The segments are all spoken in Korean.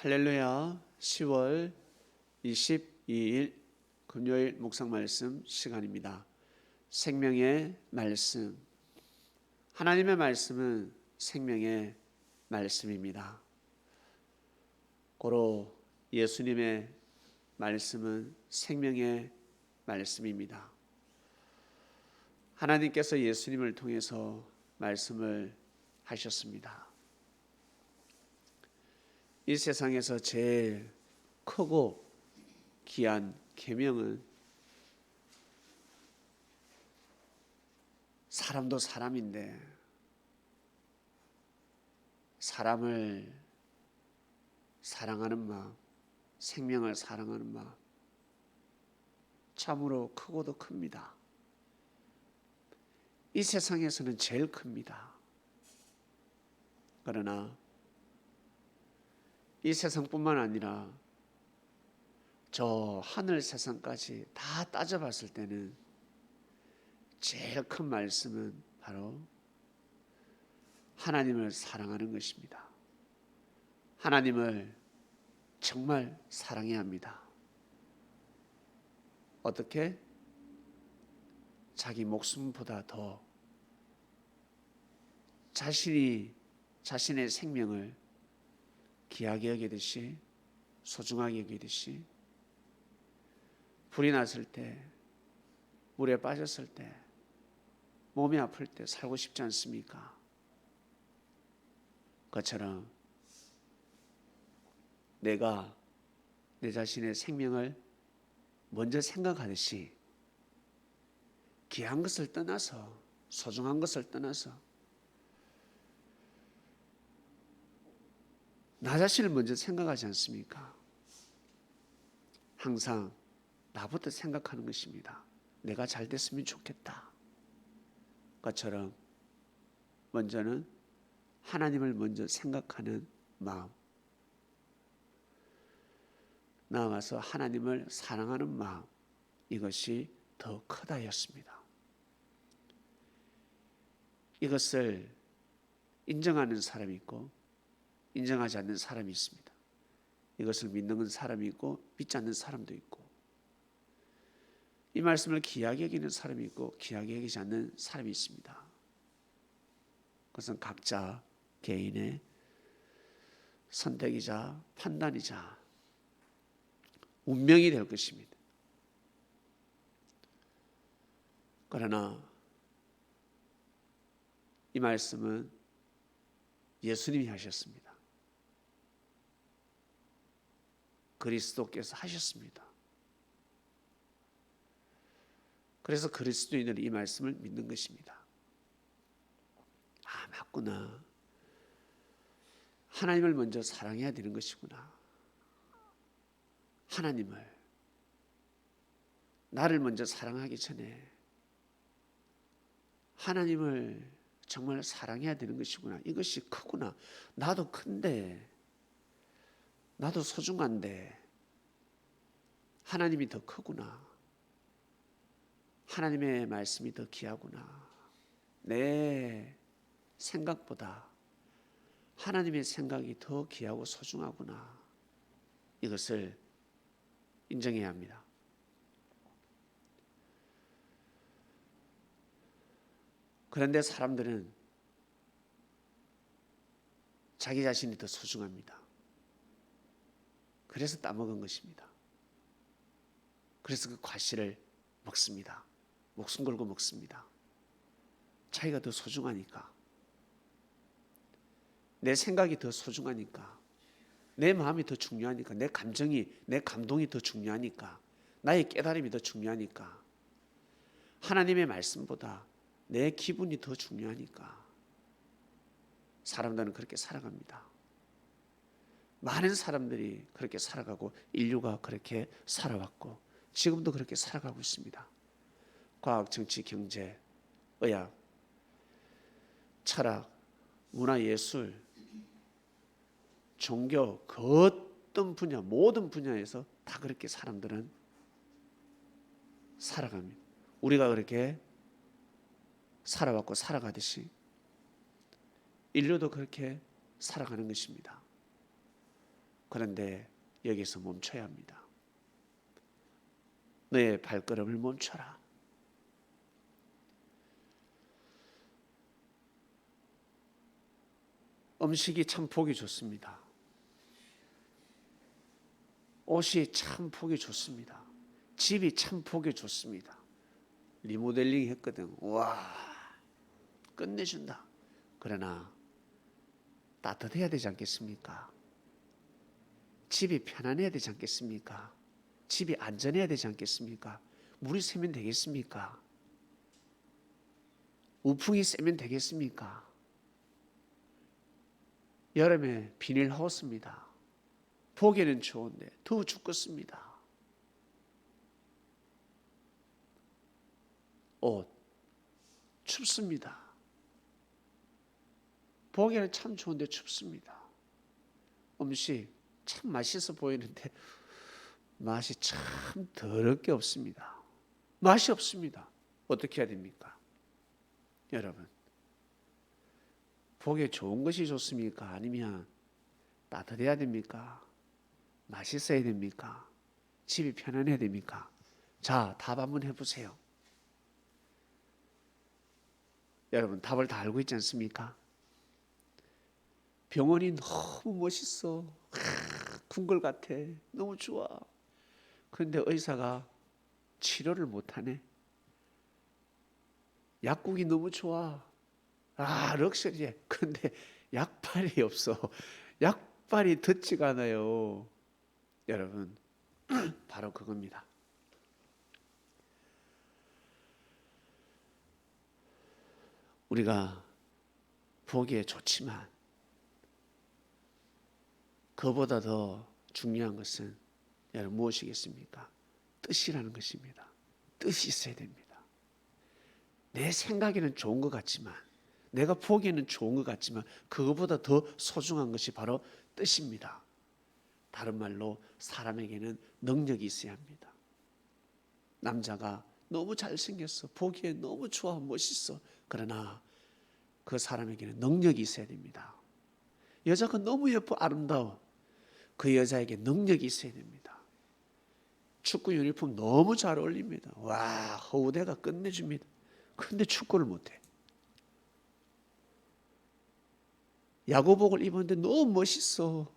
할렐루야. 10월 22일 금요일 묵상 말씀 시간입니다. 생명의 말씀. 하나님의 말씀은 생명의 말씀입니다. 고로 예수님의 말씀은 생명의 말씀입니다. 하나님께서 예수님을 통해서 말씀을 하셨습니다. 이 세상에서 제일 크고 귀한 계명은 사람도 사람인데 사람을 사랑하는 마음, 생명을 사랑하는 마음 참으로 크고도 큽니다. 이 세상에서는 제일 큽니다. 그러나 이 세상뿐만 아니라 저 하늘 세상까지 다 따져봤을 때는 제일 큰 말씀은 바로 하나님을 사랑하는 것입니다. 하나님을 정말 사랑해야 합니다. 어떻게? 자기 목숨보다 더 자신의 생명을 귀하게 여기듯이 소중하게 여기듯이 불이 났을 때 물에 빠졌을 때 몸이 아플 때 살고 싶지 않습니까? 그처럼 내가 내 자신의 생명을 먼저 생각하듯이 귀한 것을 떠나서 소중한 것을 떠나서 나 자신을 먼저 생각하지 않습니까? 항상 나부터 생각하는 것입니다. 내가 잘 됐으면 좋겠다. 그것처럼 먼저는 하나님을 먼저 생각하는 마음, 나아가서 하나님을 사랑하는 마음, 이것이 더 크다였습니다. 이것을 인정하는 사람이 있고 인정하지 않는 사람이 있습니다. 이것을 믿는 사람이 있고 믿지 않는 사람도 있고 이 말씀을 귀하게 여기는 사람이 있고 귀하게 여기지 않는 사람이 있습니다. 그것은 각자 개인의 선택이자 판단이자 운명이 될 것입니다. 그러나 이 말씀은 예수님이 하셨습니다. 그리스도께서 하셨습니다. 그래서 그리스도인은 이 말씀을 믿는 것입니다. 아, 맞구나. 하나님을 먼저 사랑해야 되는 것이구나. 하나님을 나를 먼저 사랑하기 전에 하나님을 정말 사랑해야 되는 것이구나. 이것이 크구나. 나도 큰데 나도 소중한데 하나님이 더 크구나. 하나님의 말씀이 더 귀하구나. 내 생각보다 하나님의 생각이 더 귀하고 소중하구나. 이것을 인정해야 합니다. 그런데 사람들은 자기 자신이 더 소중합니다. 그래서 따먹은 것입니다. 그래서 그 과실을 먹습니다. 목숨 걸고 먹습니다. 자기가 더 소중하니까, 내 생각이 더 소중하니까, 내 마음이 더 중요하니까, 내 감정이, 내 감동이 더 중요하니까, 나의 깨달음이 더 중요하니까, 하나님의 말씀보다 내 기분이 더 중요하니까 사람들은 그렇게 살아갑니다. 많은 사람들이 그렇게 살아가고 인류가 그렇게 살아왔고 지금도 그렇게 살아가고 있습니다. 과학, 정치, 경제, 의학, 철학, 문화, 예술, 종교, 그 어떤 분야, 모든 분야에서 다 그렇게 사람들은 살아갑니다. 우리가 그렇게 살아왔고 살아가듯이 인류도 그렇게 살아가는 것입니다. 그런데 여기서 멈춰야 합니다. 너의 발걸음을 멈춰라. 음식이 참 보기 좋습니다. 옷이 참 보기 좋습니다. 집이 참 보기 좋습니다. 리모델링 했거든. 와, 끝내준다. 그러나 따뜻해야 되지 않겠습니까? 집이 편안해야 되지 않겠습니까? 집이 안전해야 되지 않겠습니까? 물이 새면 되겠습니까? 우풍이 세면 되겠습니까? 여름에 비닐하우스입니다. 보기에는 좋은데 더워 죽겠습니다. 옷 춥습니다. 보기에는 참 좋은데 춥습니다. 음식 참 맛있어 보이는데 맛이 참 더럽게 없습니다. 맛이 없습니다. 어떻게 해야 됩니까? 여러분, 보기에 좋은 것이 좋습니까? 아니면 따뜻해야 됩니까? 맛있어야 됩니까? 집이 편안해야 됩니까? 자, 답 한번 해보세요. 여러분, 답을 다 알고 있지 않습니까? 병원이 너무 멋있어. 궁궐 같아. 너무 좋아. 그런데 의사가 치료를 못하네. 약국이 너무 좋아. 럭셔리해. 근데 약발이 없어. 약발이 듣지가 않아요. 여러분, 바로 그겁니다. 우리가 보기에 좋지만 그보다 더 중요한 것은 여러분 무엇이겠습니까? 뜻이라는 것입니다. 뜻이 있어야 됩니다. 내 생각에는 좋은 것 같지만, 내가 보기에는 좋은 것 같지만 그것보다 더 소중한 것이 바로 뜻입니다. 다른 말로 사람에게는 능력이 있어야 합니다. 남자가 너무 잘생겼어. 보기에 너무 좋아, 멋있어. 그러나 그 사람에게는 능력이 있어야 됩니다. 여자가 너무 예뻐, 아름다워. 그 여자에게 능력이 있어야 됩니다. 축구 유니폼 너무 잘 어울립니다. 와, 허우대가 끝내줍니다. 그런데 축구를 못해. 야구복을 입었는데 너무 멋있어.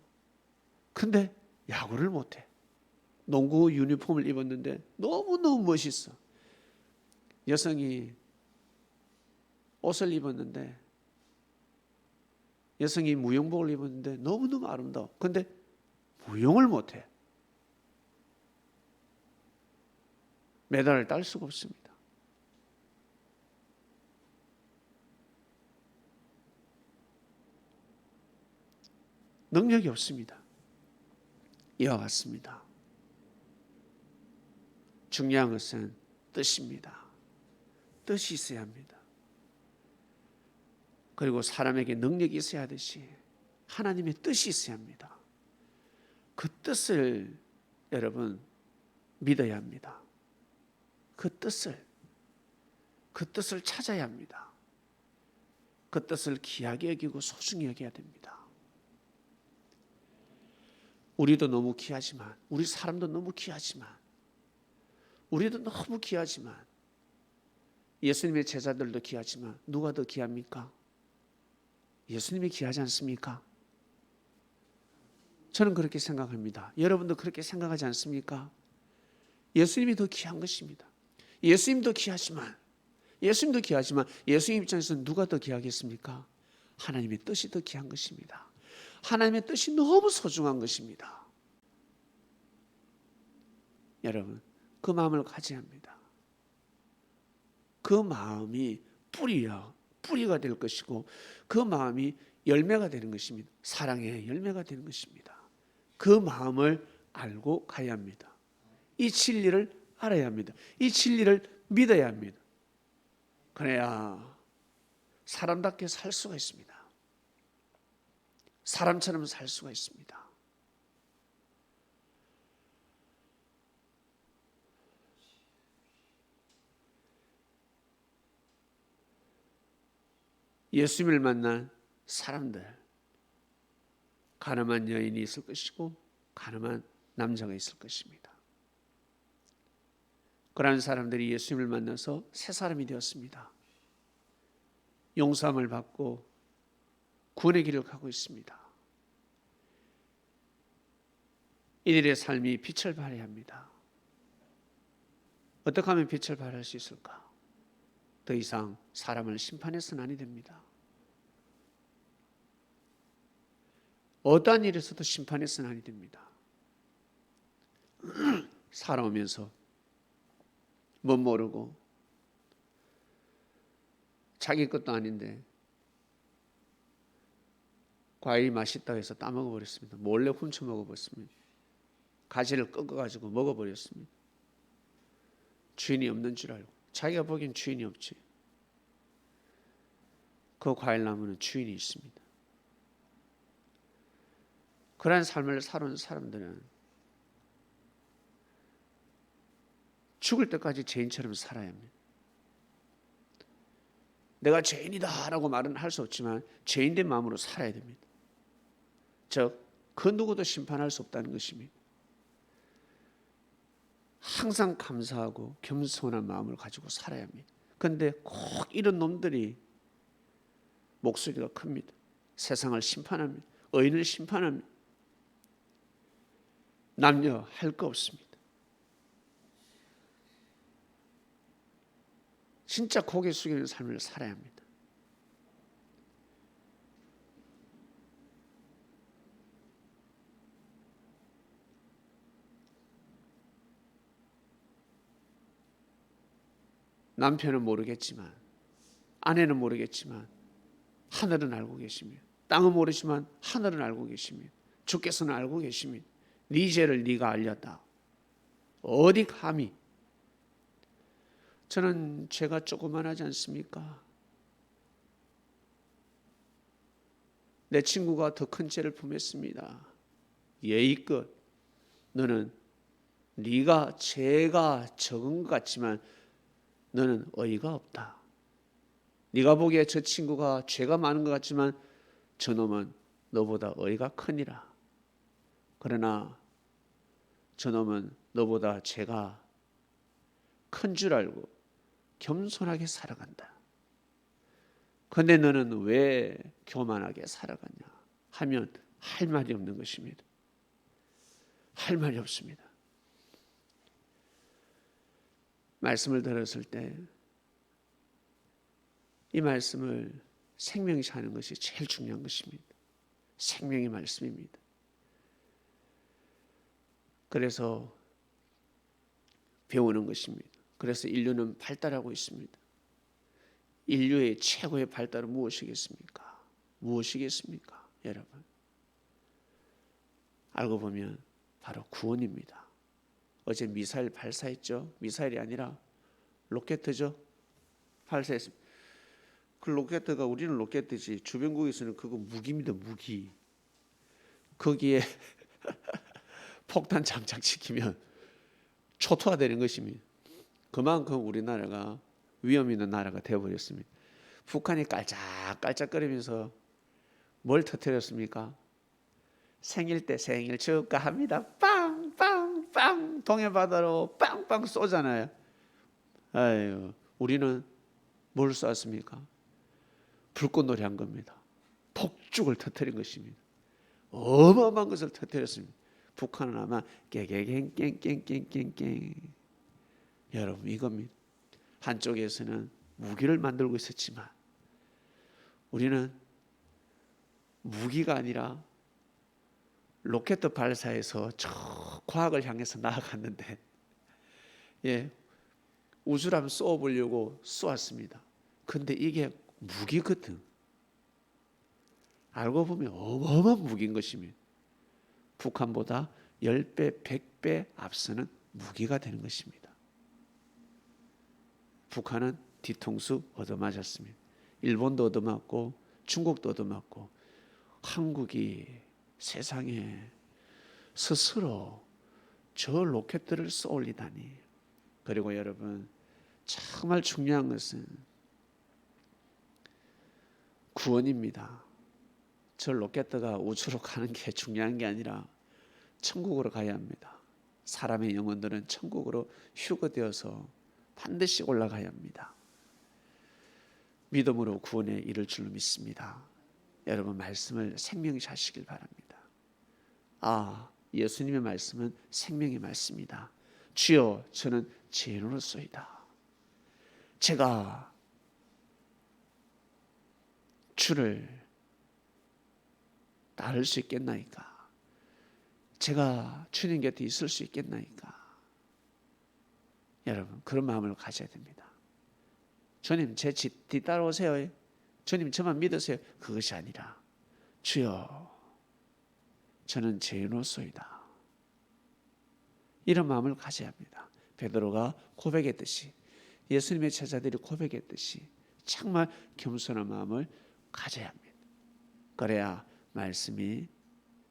근데 야구를 못해. 농구 유니폼을 입었는데 너무너무 멋있어. 여성이 옷을 입었는데, 여성이 무용복을 입었는데 너무너무 아름다워. 근데 무용을 못해. 메달을 딸 수가 없습니다. 능력이 없습니다. 이와 같습니다. 중요한 것은 뜻입니다. 뜻이 있어야 합니다. 그리고 사람에게 능력이 있어야 하듯이 하나님의 뜻이 있어야 합니다. 그 뜻을 여러분 믿어야 합니다. 그 뜻을 찾아야 합니다. 그 뜻을 귀하게 여기고 소중히 여겨야 됩니다. 우리도 너무 귀하지만, 우리 사람도 너무 귀하지만, 우리도 너무 귀하지만, 예수님의 제자들도 귀하지만 누가 더 귀합니까? 예수님이 귀하지 않습니까? 저는 그렇게 생각합니다. 여러분도 그렇게 생각하지 않습니까? 예수님이 더 귀한 것입니다. 예수님도 귀하지만 예수님 입장에서는 누가 더 귀하겠습니까? 하나님의 뜻이 더 귀한 것입니다. 하나님의 뜻이 너무 소중한 것입니다. 여러분, 그 마음을 가져야 합니다. 그 마음이 뿌리가 될 것이고, 그 마음이 열매가 되는 것입니다. 사랑의 열매가 되는 것입니다. 그 마음을 알고 가야 합니다. 이 진리를 알아야 합니다. 이 진리를 믿어야 합니다. 그래야 사람답게 살 수가 있습니다. 사람처럼 살 수가 있습니다. 예수님을 만난 사람들, 가늠한 여인이 있을 것이고 가늠한 남자가 있을 것입니다. 그러한 사람들이 예수님을 만나서 새 사람이 되었습니다. 용서함을 받고 구원의 길을 가고 있습니다. 이들의 삶이 빛을 발해야 합니다. 어떻게 하면 빛을 발할 수 있을까? 더 이상 사람을 심판해서는 아니 됩니다. 어떠한 일에서도 심판해서는 아니 됩니다. 살아오면서 못 모르고 자기 것도 아닌데 과일이 맛있다고 해서 따먹어 버렸습니다. 몰래 훔쳐 먹어버렸습니다. 가지를 꺾어가지고 먹어버렸습니다. 주인이 없는 줄 알고. 자기가 보기엔 주인이 없지. 그 과일나무는 주인이 있습니다. 그러한 삶을 살아온 사람들은 죽을 때까지 죄인처럼 살아야 합니다. 내가 죄인이다라고 말은 할 수 없지만 죄인된 마음으로 살아야 됩니다. 즉, 그 누구도 심판할 수 없다는 것입니다. 항상 감사하고 겸손한 마음을 가지고 살아야 합니다. 그런데 꼭 이런 놈들이 목소리가 큽니다. 세상을 심판합니다. 의인을 심판합니다. 남녀 할 거 없습니다. 진짜 고개 숙이는 삶을 살아야 합니다. 남편은 모르겠지만, 아내는 모르겠지만 하늘은 알고 계십니다. 땅은 모르지만 하늘은 알고 계십니다. 주께서는 알고 계십니다. 네 죄를 네가 알렸다. 어디 감히. 저는 죄가 조그만하지 않습니까? 내 친구가 더 큰 죄를 범했습니다. 예의껏 너는 네가 죄가 적은 것 같지만 너는 어이가 없다. 네가 보기에 저 친구가 죄가 많은 것 같지만 저놈은 너보다 어이가 크니라. 그러나 저놈은 너보다 죄가 큰 줄 알고 겸손하게 살아간다. 그런데 너는 왜 교만하게 살아가냐 하면 할 말이 없는 것입니다. 할 말이 없습니다. 말씀을 들었을 때 이 말씀을 생명시 하는 것이 제일 중요한 것입니다. 생명의 말씀입니다. 그래서 배우는 것입니다. 그래서 인류는 발달하고 있습니다. 인류의 최고의 발달은 무엇이겠습니까? 무엇이겠습니까? 여러분, 알고 보면 바로 구원입니다. 어제 미사일 발사했죠? 미사일이 아니라 로켓이죠? 발사했습니다. 그 로켓가 우리는 로켓이지 주변국에서는 그거 무기입니다. 무기. 거기에 폭탄 장착시키면 초토화되는 것입니다. 그만큼 우리나라가 위험 있는 나라가 되어버렸습니다. 북한이 깔짝깔짝거리면서 뭘 터뜨렸습니까? 생일 때 생일 축하합니다. 빵빵빵 동해바다로 빵빵 쏘잖아요. 아유, 우리는 뭘 쐈습니까? 불꽃놀이 한 겁니다. 폭죽을 터뜨린 것입니다. 어마어마한 것을 터뜨렸습니다. 북한은 아마 깽깽깽깽깽깽깽. 여러분, 이겁니다. 한쪽에서는 무기를 만들고 있었지만 우리는 무기가 아니라 로켓 발사해서 저 과학을 향해서 나아갔는데, 우주를 쏘아보려고 쏘았습니다. 그런데 이게 무기거든. 알고 보면 어마어마한 무기인 것입니다. 북한보다 10배, 100배 앞서는 무기가 되는 것입니다. 북한은 뒤통수 얻어맞았습니다. 일본도 얻어맞고 중국도 얻어맞고 한국이 세상에 스스로 저 로켓들을 쏘올리다니. 그리고 여러분, 정말 중요한 것은 구원입니다. 저 로켓가 우주로 가는 게 중요한 게 아니라 천국으로 가야 합니다. 사람의 영혼들은 천국으로 휴거되어서 반드시 올라가야 합니다. 믿음으로 구원에 이를 줄로 믿습니다. 여러분 말씀을 생명시 하시길 바랍니다. 예수님의 말씀은 생명의 말씀이다. 주여 저는 죄인으로소이다. 제가 주를 따를 수 있겠나이까? 제가 주님 곁에 있을 수 있겠나이까? 여러분 그런 마음을 가져야 됩니다. 주님 제 뒤따라오세요. 주님 저만 믿으세요. 그것이 아니라 주여 저는 죄인으로소이다. 이런 마음을 가져야 합니다. 베드로가 고백했듯이, 예수님의 제자들이 고백했듯이 정말 겸손한 마음을 가져야 합니다. 그래야 말씀이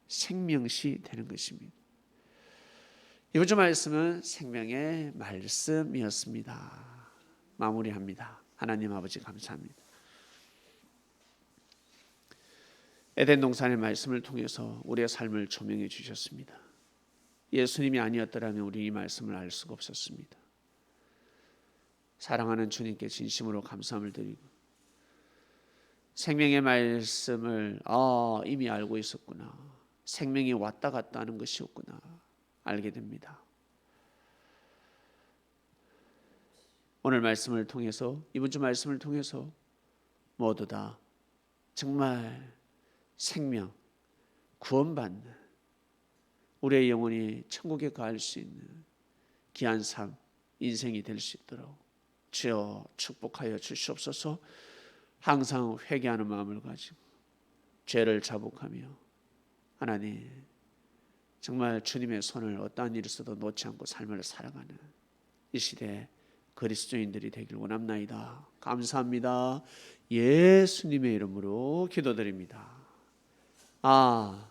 생명시 되는 것입니다. 이번 주 말씀은 생명의 말씀이었습니다. 마무리합니다. 하나님 아버지 감사합니다. 에덴 동산의 말씀을 통해서 우리의 삶을 조명해 주셨습니다. 예수님이 아니었더라면 우리 이 말씀을 알 수가 없었습니다. 사랑하는 주님께 진심으로 감사함을 드리고, 생명의 말씀을 이미 알고 있었구나, 생명이 왔다 갔다 하는 것이었구나 알게 됩니다. 오늘 말씀을 통해서, 이번 주 말씀을 통해서 모두 다 정말 생명, 구원받는, 우리의 영혼이 천국에 갈 수 있는 귀한 삶, 인생이 될 수 있도록 주여 축복하여 주시옵소서. 항상 회개하는 마음을 가지고 죄를 자복하며 하나님 정말 주님의 손을 어떠한 일이 있어도 놓지 않고 삶을 살아가는 이 시대 그리스도인들이 되길 원합나이다. 감사합니다. 예수님의 이름으로 기도드립니다. 아멘.